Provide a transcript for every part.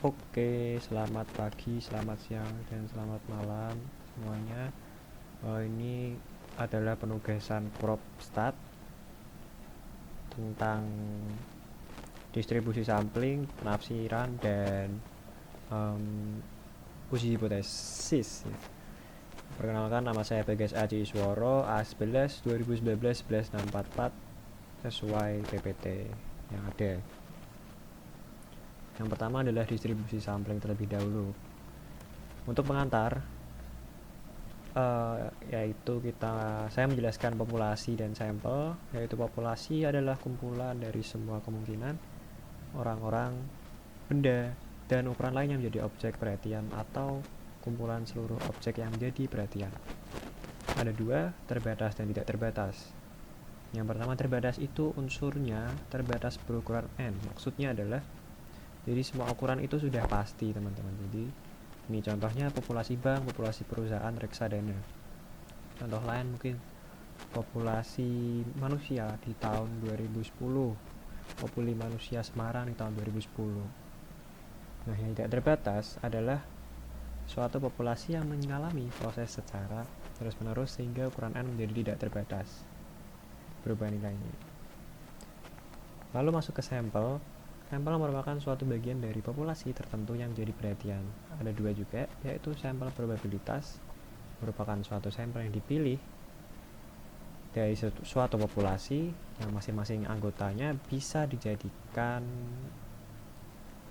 Oke, selamat pagi, selamat siang, dan selamat malam semuanya. Ini adalah penugasan Prof Stat tentang distribusi sampling, penafsiran, dan uji hipotesis. Perkenalkan, nama saya Bagas Aji Isworo, A11 2019 11644 sesuai PPT yang ada. Yang pertama adalah distribusi sampling terlebih dahulu. Untuk pengantar, yaitu saya menjelaskan populasi dan sampel. Yaitu populasi adalah kumpulan dari semua kemungkinan orang-orang, benda, dan ukuran lain yang menjadi objek perhatian atau kumpulan seluruh objek yang menjadi perhatian. Ada dua, terbatas dan tidak terbatas. Yang pertama, terbatas itu unsurnya terbatas berukuran n. Maksudnya adalah jadi semua ukuran itu sudah pasti, teman-teman. Jadi ini contohnya populasi bank, populasi perusahaan, reksadana. Contoh lain mungkin populasi manusia di tahun 2010, populasi manusia Semarang di tahun 2010. Nah, yang tidak terbatas adalah suatu populasi yang mengalami proses secara terus-menerus sehingga ukuran n menjadi tidak terbatas berubah nilainya. Lalu masuk ke sampel. Sampel merupakan suatu bagian dari populasi tertentu yang jadi perhatian. Ada dua juga, yaitu sampel probabilitas, merupakan suatu sampel yang dipilih dari suatu populasi yang masing-masing anggotanya bisa dijadikan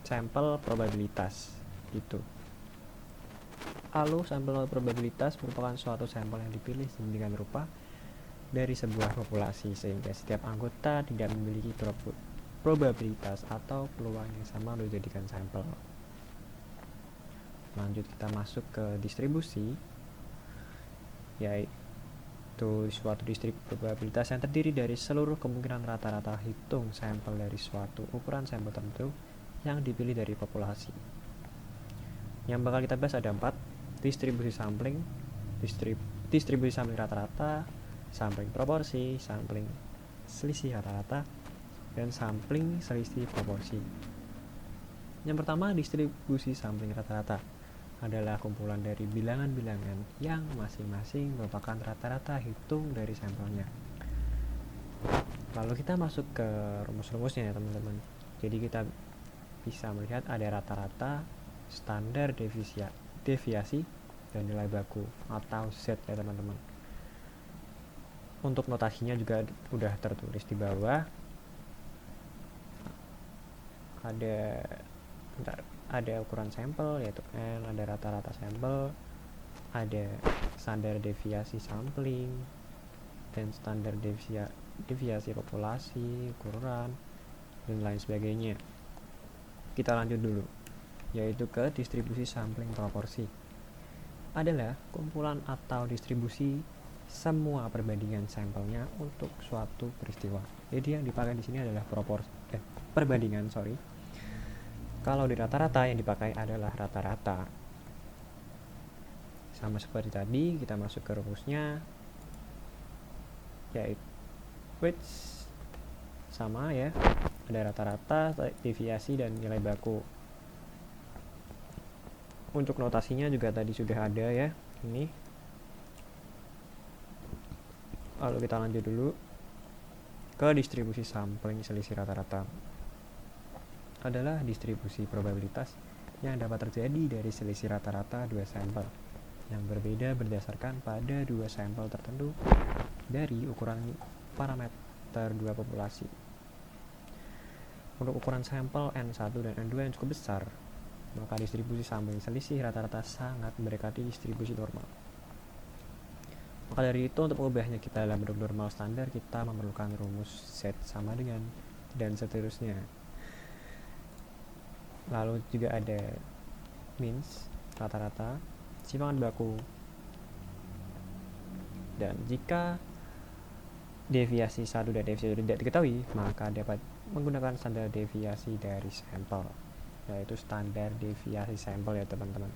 sampel probabilitas itu. Lalu sampel probabilitas merupakan suatu sampel yang dipilih sedemikian rupa dari sebuah populasi sehingga setiap anggota tidak memiliki probabilitas atau peluang yang sama untuk dijadikan sampel. Lanjut kita masuk ke distribusi, yaitu suatu distribusi probabilitas yang terdiri dari seluruh kemungkinan rata-rata hitung sampel dari suatu ukuran sampel tertentu yang dipilih dari populasi. Yang bakal kita bahas ada 4, distribusi sampling, distribusi sampling rata-rata, sampling proporsi, sampling selisih rata-rata, dan sampling selisih proporsi. Yang pertama, distribusi sampling rata-rata adalah kumpulan dari bilangan-bilangan yang masing-masing merupakan rata-rata hitung dari sampelnya. Lalu kita masuk ke rumus-rumusnya ya teman-teman. Jadi kita bisa melihat ada rata-rata, standar deviasi, dan nilai baku atau Z ya teman-teman. Untuk notasinya juga udah tertulis di bawah. Ada ukuran sampel yaitu N, ada rata-rata sampel, ada standar deviasi sampling, dan standar deviasi populasi, ukuran, dan lain sebagainya. Kita lanjut dulu, yaitu ke distribusi sampling proporsi. Adalah kumpulan atau distribusi semua perbandingan sampelnya untuk suatu peristiwa. Jadi yang dipakai di sini adalah perbandingan. Kalau di rata-rata yang dipakai adalah rata-rata. Sama seperti tadi, kita masuk ke rumusnya, yaitu which sama ya, ada rata-rata, deviasi, dan nilai baku. Untuk notasinya juga tadi sudah ada ya, ini. Lalu kita lanjut dulu ke distribusi sampling selisih rata-rata. Adalah distribusi probabilitas yang dapat terjadi dari selisih rata-rata dua sampel yang berbeda berdasarkan pada dua sampel tertentu dari ukuran parameter dua populasi. Untuk ukuran sampel N1 dan N2 yang cukup besar, maka distribusi sampling selisih rata-rata sangat mendekati distribusi normal. Maka dari itu, untuk mengubahnya kita dalam bentuk normal standar, kita memerlukan rumus Z sama dengan dan seterusnya. Lalu juga ada means, rata-rata, simpangan baku. Dan jika deviasi 1 dan deviasi 2 tidak diketahui, maka dapat menggunakan standar deviasi dari sampel, yaitu standar deviasi sampel ya teman-teman.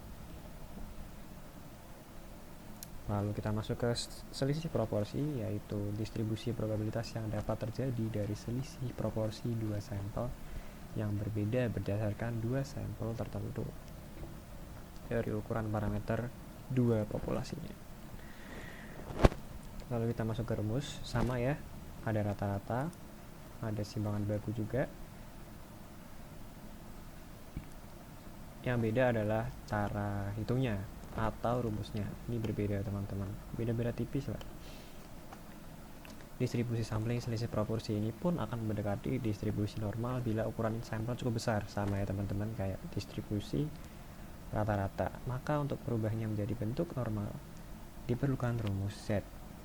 Lalu kita masuk ke selisih proporsi, yaitu distribusi probabilitas yang dapat terjadi dari selisih proporsi dua sampel yang berbeda berdasarkan dua sampel tertentu dari ukuran parameter dua populasinya. Lalu kita masuk ke rumus, sama ya, ada rata-rata, ada simbangan baku juga. Yang beda adalah cara hitungnya atau rumusnya. Ini berbeda teman-teman, beda-beda tipis lah. Distribusi sampling selisih proporsi ini pun akan mendekati distribusi normal bila ukuran sampel cukup besar, sama ya teman-teman, kayak distribusi rata-rata. Maka untuk merubahnya menjadi bentuk normal diperlukan rumus Z.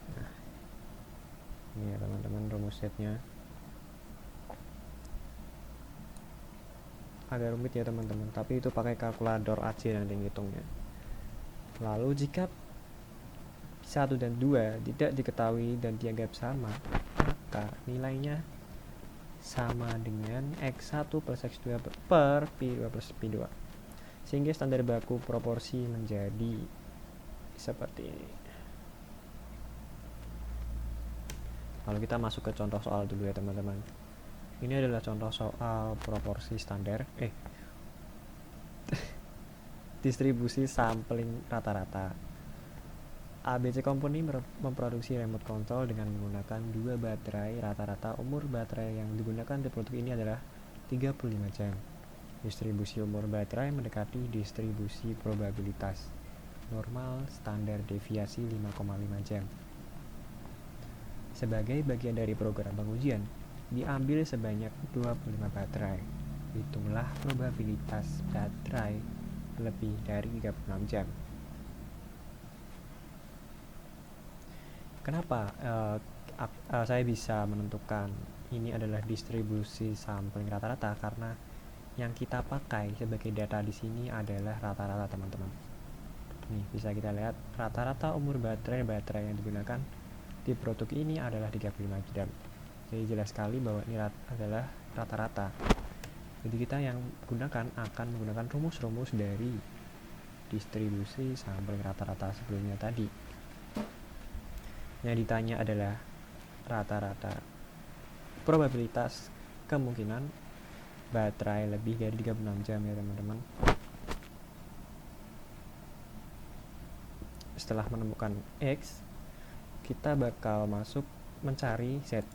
Nah, ini ya teman-teman rumus Z-nya. Agak rumit ya teman-teman, tapi itu pakai kalkulator aja nanti ngitungnya. Lalu jika 1 dan 2 tidak diketahui dan dianggap sama, maka nilainya sama dengan X1 plus X2 per P2 plus P2, sehingga standar baku proporsi menjadi seperti ini. Lalu kita masuk ke contoh soal dulu ya teman-teman. Ini adalah contoh soal proporsi standar distribusi sampling rata-rata. ABC Company memproduksi remote control dengan menggunakan 2 baterai. Rata-rata umur baterai yang digunakan di produk ini adalah 35 jam. Distribusi umur baterai mendekati distribusi probabilitas normal standar deviasi 5,5 jam. Sebagai bagian dari program pengujian, diambil sebanyak 25 baterai. Hitunglah probabilitas baterai lebih dari 36 jam. Kenapa saya bisa menentukan ini adalah distribusi sampling rata-rata? Karena yang kita pakai sebagai data di sini adalah rata-rata teman-teman. Nih bisa kita lihat rata-rata umur baterai yang digunakan di produk ini adalah 35 jam. Jadi jelas sekali bahwa ini adalah rata-rata. Jadi kita yang gunakan akan menggunakan rumus-rumus dari distribusi sampling rata-rata sebelumnya tadi. Yang ditanya adalah rata-rata probabilitas kemungkinan baterai lebih dari 36 jam ya teman-teman. Setelah menemukan X, kita bakal masuk mencari Z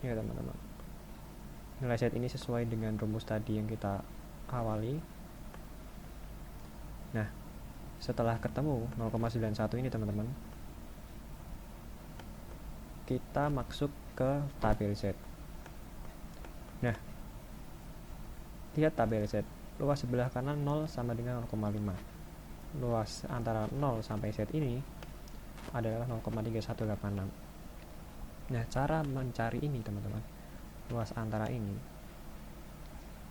ya teman-teman. Nilai Z ini sesuai dengan rumus tadi yang kita awali. Nah, setelah ketemu 0,91 ini teman-teman, kita masuk ke tabel Z. Nah, lihat tabel Z. Luas sebelah kanan 0 sama dengan 0,5. Luas antara 0 sampai Z ini adalah 0,3186. Nah, cara mencari ini teman-teman, luas antara ini,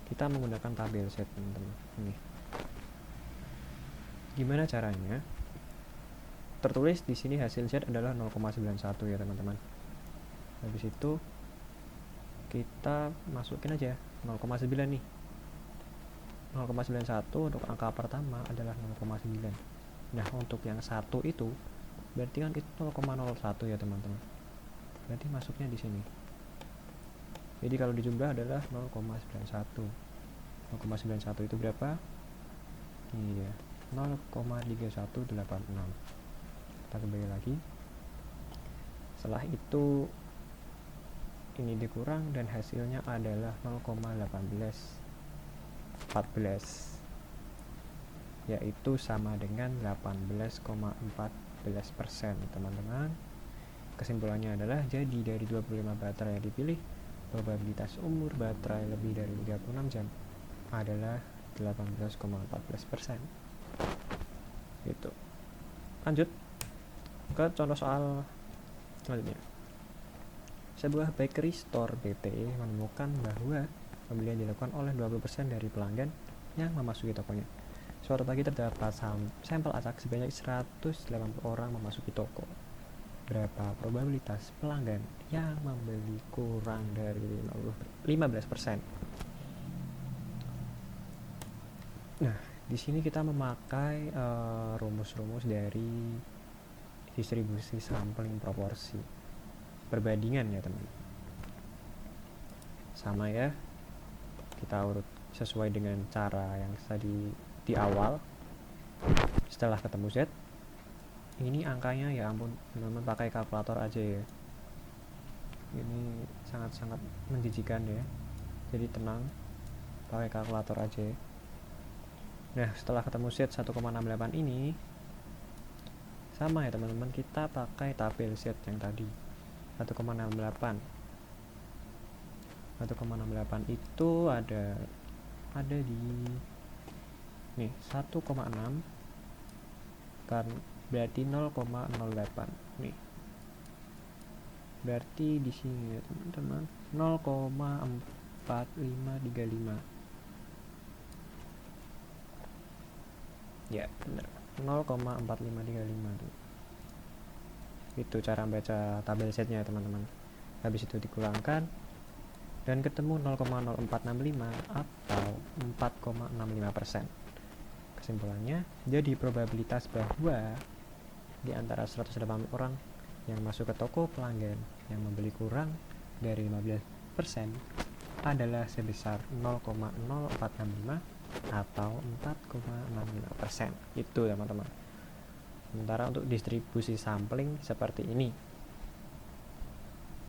kita menggunakan tabel Z teman-teman. Ini. Gimana caranya? Tertulis di sini hasil Z adalah 0,91 ya teman-teman. Habis itu kita masukin aja 0,9 nih. 0,91 untuk angka pertama adalah 0,9. Nah, untuk yang satu itu berarti kan itu 0,01 ya teman-teman. Berarti masuknya di sini. Jadi kalau dijumlah adalah 0,91. 0,91 itu berapa? Iya, 0,3186. Kita kembali lagi. Setelah itu ini dikurang dan hasilnya adalah 0,1814, yaitu sama dengan 18,14% teman-teman. Kesimpulannya adalah jadi dari 25 baterai yang dipilih, probabilitas umur baterai lebih dari 36 jam adalah 18,14%. Gitu. Lanjut ke contoh soal selanjutnya. Sebuah bakery store BTE menemukan bahwa pembelian dilakukan oleh 20% dari pelanggan yang memasuki tokonya. Suatu pagi terdapat sampel acak sebanyak 180 orang memasuki toko. Berapa probabilitas pelanggan yang membeli kurang dari 15%? Nah, di sini kita memakai rumus-rumus dari distribusi sampling proporsi perbandingan ya teman. sama ya, kita urut sesuai dengan cara yang tadi di awal. Setelah ketemu Z, ini angkanya ya ampun teman-teman, pakai kalkulator aja ya, ini sangat-sangat menjijikan ya, jadi tenang, pakai kalkulator aja ya. Nah setelah ketemu Z 1,68 ini, sama ya teman-teman, kita pakai tabel Z yang tadi 1,68 itu ada di nih 1,6 kan, berarti 0,08 nih, berarti di sini ya teman-teman 0,4535 ya bener, 0,4535 tuh. Itu cara baca tabel Z-nya ya teman-teman. Habis itu dikurangkan dan ketemu 0,0465 atau 4,65%. Kesimpulannya, jadi probabilitas bahwa di antara 180 orang yang masuk ke toko pelanggan yang membeli kurang dari 15% adalah sebesar 0,0465 atau 4,65%. Itu teman-teman. Sementara untuk distribusi sampling seperti ini.